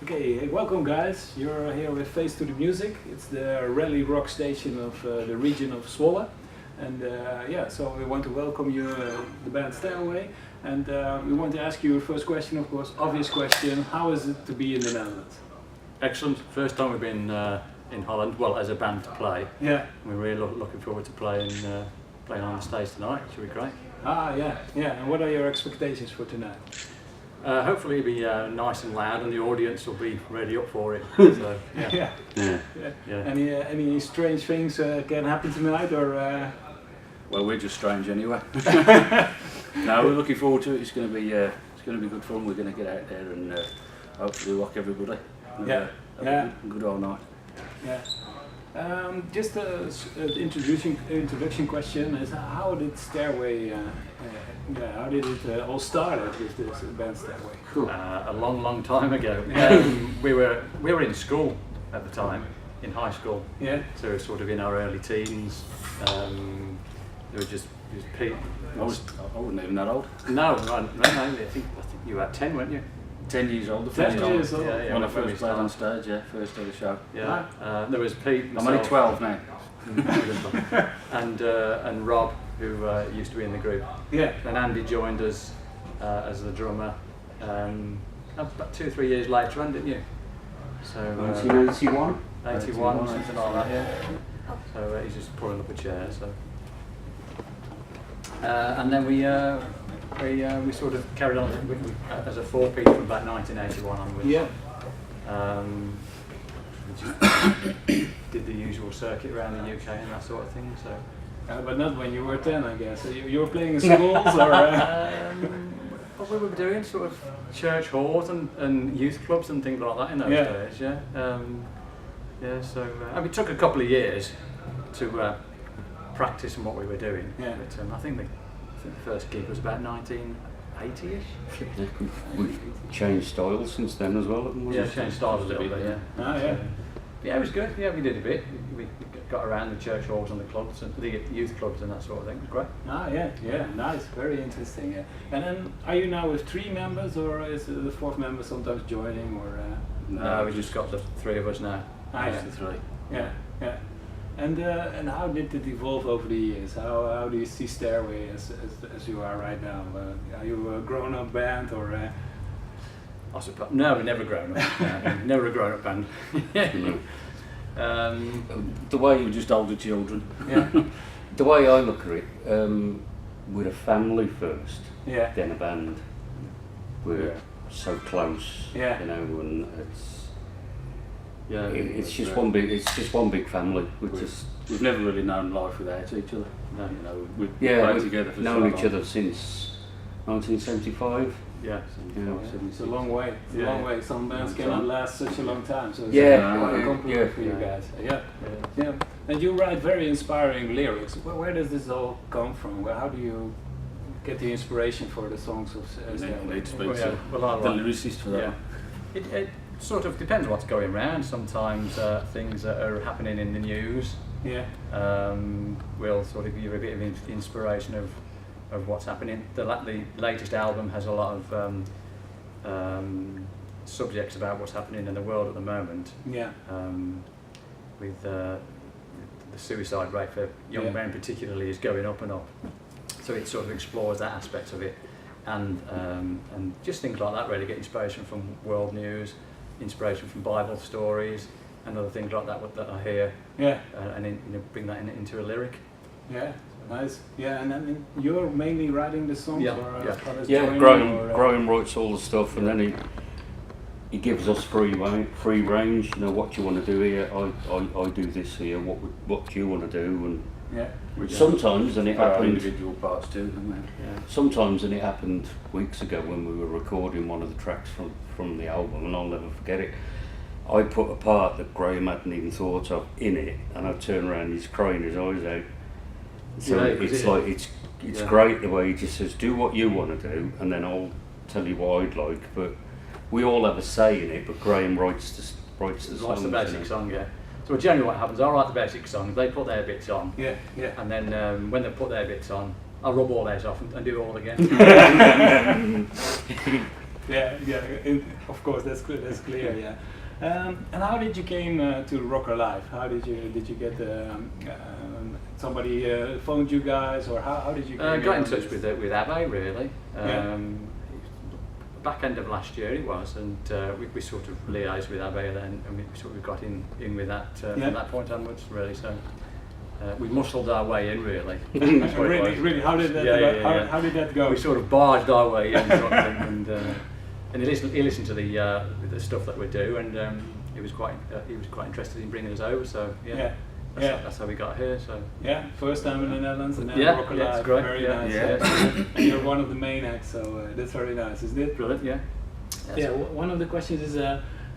Okay, hey, welcome guys. You're here with Face to the Music. It's the rally rock station of the region of Zwolle. And yeah, so we want to welcome you, the band STAIRWAY. And we want to ask you a first question, of course, obvious question. How is it to be in the Netherlands? Excellent. First time we've been in Holland, well, as a band to play. Yeah. We're really looking forward to playing on the stage tonight. Should be great. Ah, yeah, yeah. And what are your expectations for tonight? Hopefully it'll be nice and loud and the audience will be ready up for it. So, yeah. Yeah. Any strange things can happen tonight, or? Well, we're just strange anyway. No, we're looking forward to it. It's going to be good fun. We're going to get out there and hopefully rock everybody. Yeah. Good all night. Yeah. Just an introduction question is, how did STAIRWAY, how did it all started with this band STAIRWAY? A long time ago. We were in school at the time, in high school. Yeah. So sort of in our early teens. There was just Pete. I wasn't even that old. No, I think you were 10, weren't you? 10 years old. The 10 first years time. old. Yeah, When I first played on stage, first of the show. Yeah. There was Pete. I'm only 12 now. and Rob, who used to be in the group. Yeah. And Andy joined us as the drummer about 2 or 3 years later, didn't you? So 1981? 81, something like that, yeah. So he's just pulling up a chair. So, and then we sort of carried on as a 4-piece from about 1981 onwards. Yeah. We just did the usual circuit around the UK and that sort of thing. So. But not when you were 10, I guess. So you were playing in schools, or? What we were doing, sort of church halls and youth clubs and things like that in those days. Yeah. So it took a couple of years to practice on what we were doing. Yeah. But I think the first gig was about 1980ish. We've changed styles since then as well, haven't we? Yeah, changed styles a little bit. Yeah. Ah, yeah. Yeah, it was good. Yeah, we did a bit. We got around the church halls and the clubs and the youth clubs and that sort of thing. It was great. Ah, yeah, nice, very interesting. Yeah. And then, are you now with 3 members, or is the 4th member sometimes joining, or? No, we just got the 3 of us now. Ah, yeah. Just the 3. Yeah. And how did it evolve over the years? How do you see STAIRWAY as you are right now? Are you a grown-up band, or? I suppose. No, we've never grown up. Never a grown-up band. The way you're just older children. Yeah. The way I look at it, we're a family first, Yeah. then a band. We're so close, Yeah. you know, and it's just right. one big family. We've never really known life without each other. No. You know, we've Yeah, played together for known so each long. other since 1975. Yeah. It's a long way. It's a long way. Some bands cannot last such a long time, so it's quite a compliment for you guys. Yeah. And you write very inspiring lyrics. Where does this all come from? How do you get the inspiration for the songs of STAIRWAY? Need to speak I the like. lyricist for that. Yeah. It sort of depends what's going around. Sometimes things that are happening in the news Yeah. will sort of give you a bit of inspiration of what's happening. The latest album has a lot of subjects about what's happening in the world at the moment. Yeah. With the suicide rate for young men particularly is going up and up. So it sort of explores that aspect of it, and just things like that really. Get inspiration from world news, inspiration from Bible stories, and other things like that that I hear. Yeah. And bring that into a lyric. Yeah. Nice. Yeah. And then you're mainly writing the songs, Yeah. or Yeah. others Yeah, join, Graham writes all the stuff, and then he gives us free range. You know, what do you want to do here? I do this here. What do you want to do? And Yeah. sometimes, and it Our happened. individual parts too, don't we? Yeah. Sometimes, and it happened weeks ago when we were recording one of the tracks from the album, and I'll never forget it. I put a part that Graham hadn't even thought of in it, and I turn around and he's crying his eyes out. So it's great the way he just says, do what you want to do, and then I'll tell you what I'd like. But we all have a say in it, but Graham writes the songs. What's the basic song, yeah. So generally what happens, I write the basic songs, they put their bits on, Yeah. and then when they put their bits on, I'll rub all those off and do it all again. Of course, that's clear. That's clear. Yeah. And how did you came to Rocker Life? How did you get somebody phoned you guys, or how did you got in touch with Abbe really? Back end of last year it was, and we sort of liaised with Abbe then, and we sort of got in with that from that point onwards really. So we muscled our way in really. That's what it was. Really. How did that? How did that go? We sort of barged our way in, sort of thing, and he listened to the stuff that we do, and he was quite interested in bringing us over. So that's how we got here. So first time in the Netherlands, and then Rocker Life. Life. Great. Very nice. And you're one of the main acts, so that's very nice, isn't it? Brilliant. Yeah. One of the questions is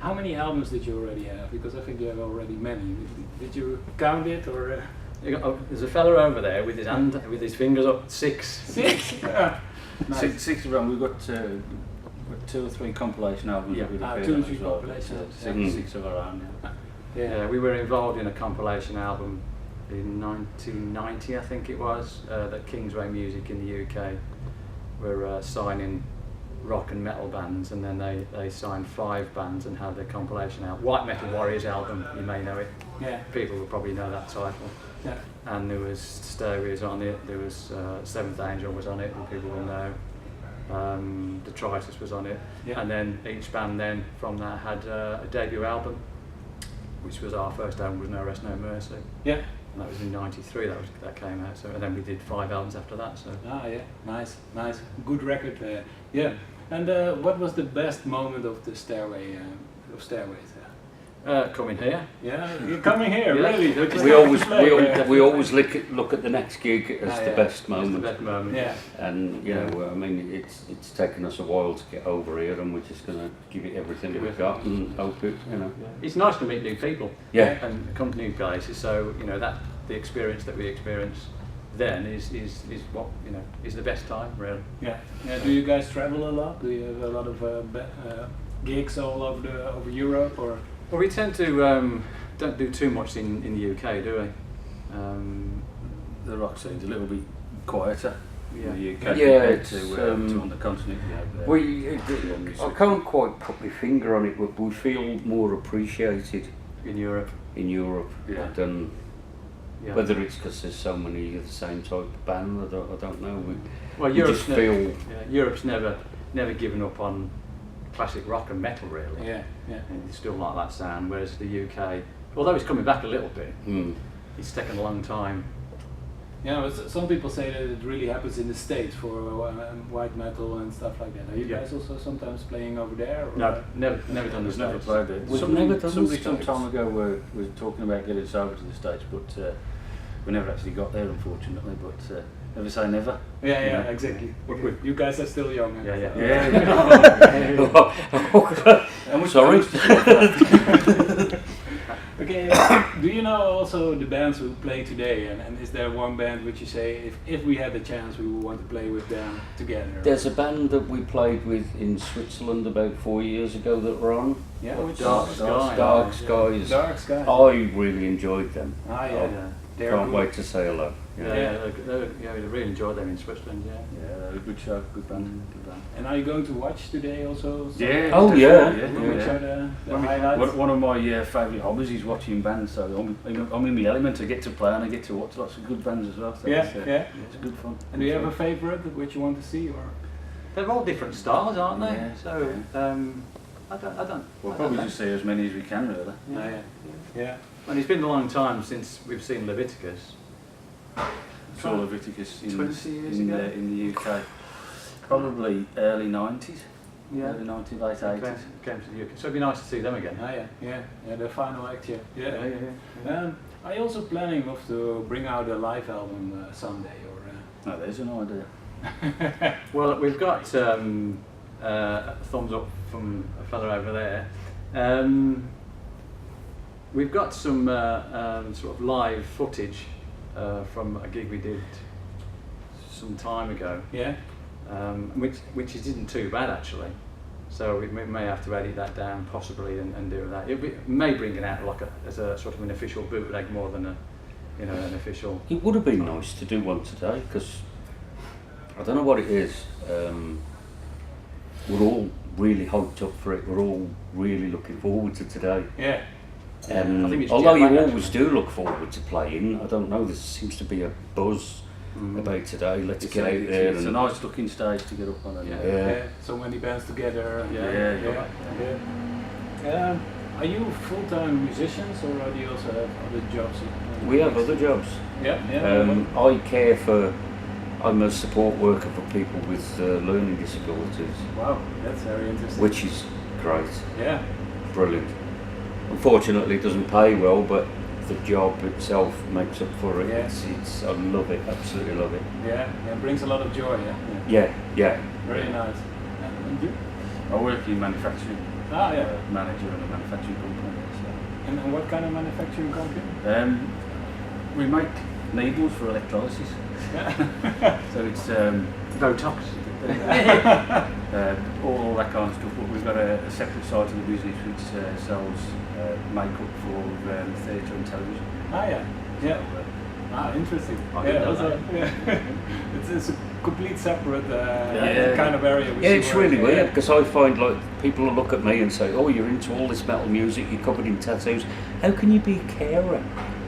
how many albums did you already have? Because I think you have already many. Did you count it or? There's a fella over there with his hand, with his fingers up. 6. 6. Nice. Six around. We've got 2 or 3 compilation albums. Yeah. That we 2 or did 3 as well, compilations. Six of our own. Yeah, we were involved in a compilation album in 1990, I think it was, that Kingsway Music in the UK were signing rock and metal bands, and then they signed 5 bands and had their compilation out. White Metal Warriors album, you may know it. Yeah. People will probably know that title. Yeah. And there was STAIRWAY on it, there was Seventh Angel was on it, and people will know. Detritus was on it, and then each band then from that had a debut album, which was our first album, was No Rest No Mercy. Yeah. And that was in '93. That came out. So and then we did 5 albums after that. So. Nice, good record. And what was the best moment of the Stairway of Stairways? Coming here. Yeah, you're coming here, really. We always look at the next gig as the best moment. The best moment. Yeah. And I mean, it's taken us a while to get over here, and we're just going to give it everything we've got and hope it, It's nice to meet new people. Yeah. And come to new places. So that the experience that we experience then is what is the best time really. Yeah. Do you guys travel a lot? Do you have a lot of gigs all over Europe, or? Well, we tend to don't do too much in the UK, do we? The rock scene's a little bit quieter in the UK compared to on the continent. I can't quite put my finger on it, but we feel more appreciated in Europe. Than whether it's because there's so many of the same type of band. I don't know. Europe's never given up on classic rock and metal really. Yeah. And it's still like that sound, whereas the UK, although it's coming back a little bit, it's taken a long time. Yeah, some people say that it really happens in the States for white metal and stuff like that. Are you guys also sometimes playing over there? Or? No, never done the Never States. played it. Somebody some time ago were talking about getting us over to the States, but we never actually got there, unfortunately. But never say never. Yeah, exactly. You guys are still young. I'm sorry. Okay, do you know also the bands who play today, and is there one band which you say, if we had the chance, we would want to play with them together? There's a band that we played with in Switzerland about 4 years ago that were on. Yeah, Dark Skies. Dark Skies. I really enjoyed them. Can't wait to say hello. We really enjoyed them in Switzerland. Yeah, good show, good band. And are you going to watch today also? Yeah. Oh yeah. Which are the highlights? One of my favourite hobbies is watching bands. So I'm in my element. I get to play and I get to watch lots of good bands as well. So it's good fun. And do you have a favourite which you want to see, or? They're all different styles, aren't they? Yeah. So I don't. We'll probably just see as many as we can, really. Yeah. And it's been a long time since we've seen Leviticus. Saw Leviticus in 20 years ago? In the UK. Probably early 90s. Yeah. Early 90s, late 80s. Came to the UK. So it'd be nice to see them again. Yeah, the final act, yeah. Are you also planning to bring out a live album someday, or? No, there's an idea. Well, we've got a thumbs up from a fella over there. We've got some sort of live footage from a gig we did some time ago. Yeah. Which isn't too bad actually. So we may have to edit that down possibly and do that. It may bring it out as a sort of an official bootleg more than an official. It would have been nice to do one today, because I don't know what it is. We're all really hyped up for it. We're all really looking forward to today. Yeah. I think it's Although jet you lag, always do look forward to playing, I don't know, there seems to be a buzz about today. Let's get out there. It's a nice looking stage to get up on. And, Yeah. So many bands together. Yeah. Are you full-time musicians, or do you also have other jobs? We have other jobs. I care for. I'm a support worker for people with learning disabilities, Wow, that's very interesting. which is great, Yeah. brilliant. Unfortunately, it doesn't pay well, but the job itself makes up for it. Yeah. It's I love it, absolutely love it. Yeah. It brings a lot of joy. Yeah. Yeah. Very nice. And you? I work in manufacturing. Yeah. Manager in a manufacturing company. And what kind of manufacturing company? So. We make needles for electrolysis. Yeah. So it's No tox. all that kind of stuff. But we've got a separate side to the business which sells makeup for theatre and television. Interesting. I didn't know that. It's a complete separate Yeah. kind of area. Yeah, it's really weird because I find like people will look at me and say, "Oh, you're into all this metal music. You're covered in tattoos. How can you be a carer?"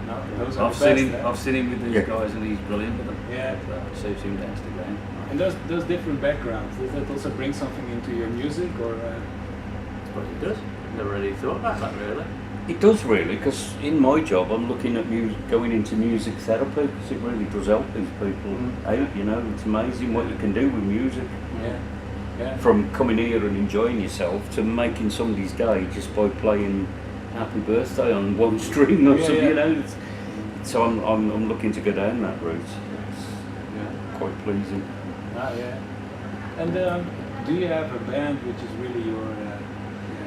No, those are I've the seen best, him. I've seen him with these Yeah. guys, and he's brilliant with them. Yeah. Suits him down to the ground. And those different backgrounds, does that also bring something into your music, or? I suppose it does. Never really thought about that really. It does really, because in my job I'm looking at going into music therapy because it really does help these people out. You know, it's amazing what you can do with music. Yeah. From coming here and enjoying yourself to making somebody's day just by playing Happy Birthday on one string or something. You know, so I'm looking to go down that route. It's quite pleasing. Yeah. And do you have a band which is really your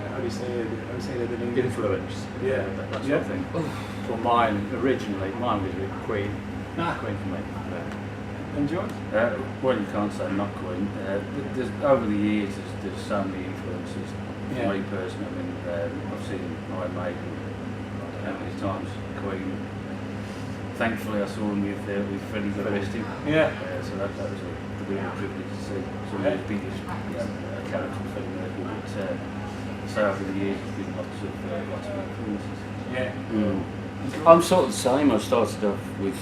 how do you say it? How do you say that in English? Influence. Yeah. That sort of thing. Well, mine was with Queen. Queen for me. And George? Well, you can't say not Queen. There's, over the years, there's so many influences. For me personally, I mean, I've seen Iron Maiden how many times, Queen. Thankfully, I saw them with Freddie Gilbert. Yeah. So that was a real privilege to see some of the biggest characters from Freddie Gilbert. So over the years, there's been lots of influences. Yeah. I'm sort of the same. I started off with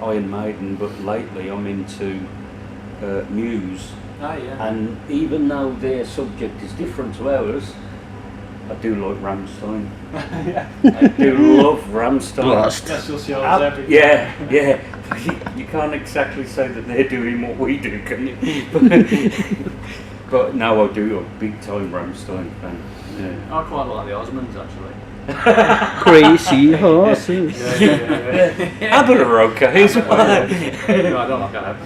Iron Maiden, but lately I'm into Muse. Yeah. And even though their subject is different to ours, I do like Rammstein. I do love Rammstein. Special shows every Yeah. You can't exactly say that they're doing what we do, can you? But now I do. I'm a big time Rammstein fan. Yeah. I quite like the Osmonds actually. Crazy horses. ABBA are okay as well. No, I don't like that.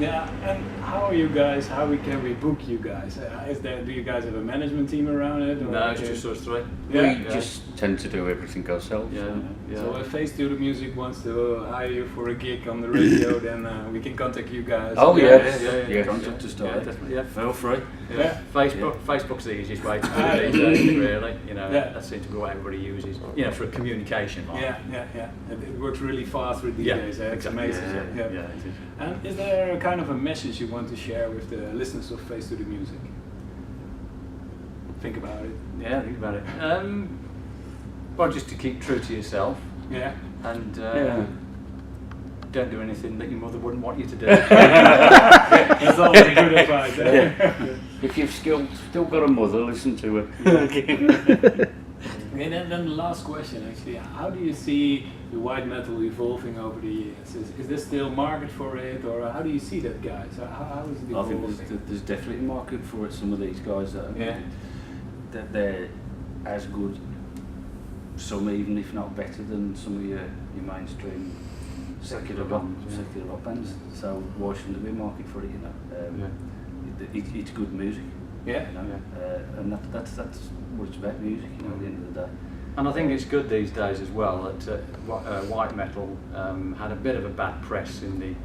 Yeah, and how are you guys? How can we book you guys? Do you guys have a management team around it? Or No, it's just us three. We just tend to do everything ourselves. Yeah. So if Face to the Music wants to hire you for a gig on the radio, then we can contact you guys. Oh Yeah. Contact us, Yeah, definitely. Yeah. Feel free. Yeah. Facebook's the easiest way to do it these days, really. You know, Yeah. that seems to be what everybody uses. You know, for communication. Yeah. It works really fast with these days. It's exactly. amazing. Yeah, it is. And is there a kind of a message you want to share with the listeners of Face to the Music? Think about it. Yeah, think about it. Well, just to keep true to yourself. Yeah. And don't do anything that your mother wouldn't want you to do. That's always a good advice. If you've still got a mother, listen to her. Okay, then the last question actually, how do you see the white metal evolving over the years? Is there still market for it, or how do you see that, guys? How is it I evolving? think there's definitely a market for it. Some of these guys that they're as good, some even if not better than some of your mainstream secular rock bands. So why shouldn't there be a market for it? You know, it's good music. Yeah. You know? And that's what it's about, music. You know, at the end of the day. And I think it's good these days as well that white metal had a bit of a bad press in the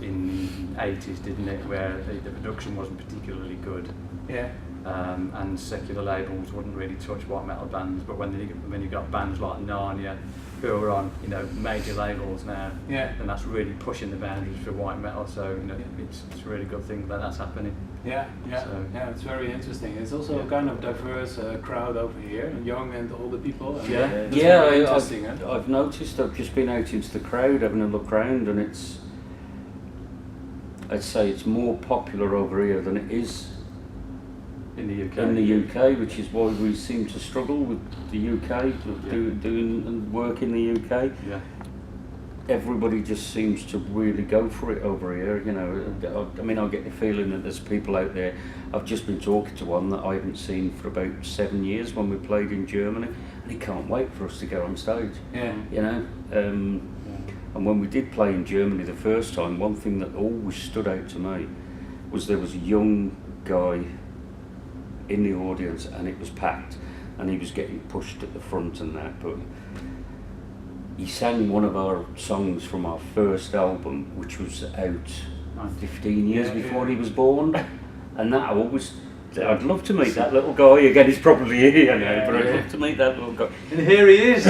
80s, didn't it? Where the production wasn't particularly good. Yeah. And secular labels wouldn't really touch white metal bands, but when you got bands like Narnia, who are on major labels now, and that's really pushing the boundaries for white metal. So it's a really good thing that that's happening. Yeah, yeah, So- yeah. It's very interesting. It's also a kind of diverse crowd over here, young and older people. And Yeah. it's Yeah, very interesting. Huh? I've noticed. I've just been out into the crowd having a look round, and I'd say it's more popular over here than it is In the UK. in the UK, which is why we seem to struggle with the UK, doing and work in the UK. Yeah. Everybody just seems to really go for it over here, you know. I mean, I get the feeling that there's people out there. I've just been talking to one that I haven't seen for about 7 years when we played in Germany, and he can't wait for us to go on stage, Yeah. you know. And when we did play in Germany the first time, one thing that always stood out to me was there was a young guy in the audience, and it was packed, and he was getting pushed at the front and that, but he sang one of our songs from our first album, which was out 15 years before he was born, and that I'd love to meet that little guy again. He's probably here now, but I'd love to meet that little guy. And here he is.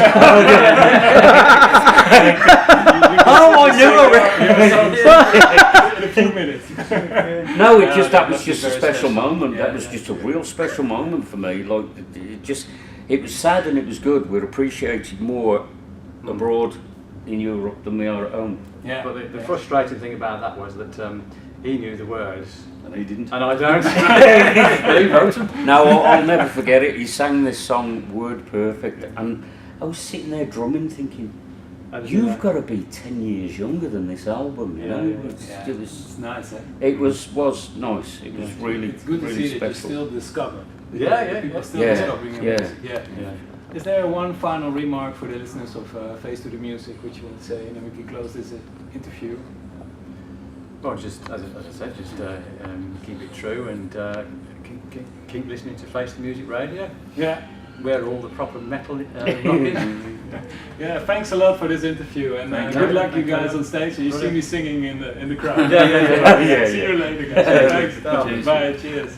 Oh, I knew In a few minutes. No, it just that was must just be a very special special. moment. Yeah, That was yeah. just a real special moment for me. Like it was sad and it was good. We're appreciated more abroad in Europe than we are at home. Yeah. But the frustrating thing about that was that he knew the words And he didn't. and I don't. He wrote them. Now I'll never forget it. He sang this song word perfect, and I was sitting there drumming, thinking, "You've got to be 10 years younger than this album." You know, Yeah. It's nice. Eh? it was nice. It was really, It's good to really see that you special. still discover. Yeah, People yeah. are still Yeah, discovering your yeah. music. Yeah. Is there one final remark for the listeners of Face to the Music, which you want to say, and then we can close this interview? Well, just as I said, just keep it true and keep listening to Face the Music Radio. Yeah. Where all the proper metal rock is. Yeah. Thanks a lot for this interview, and Thank good you. luck, you Thank you. guys, on stage. And you see Brilliant. me singing in the crowd. Yeah. Yeah, See you later, guys. Yeah. Thanks. Cheers. Bye. Cheers.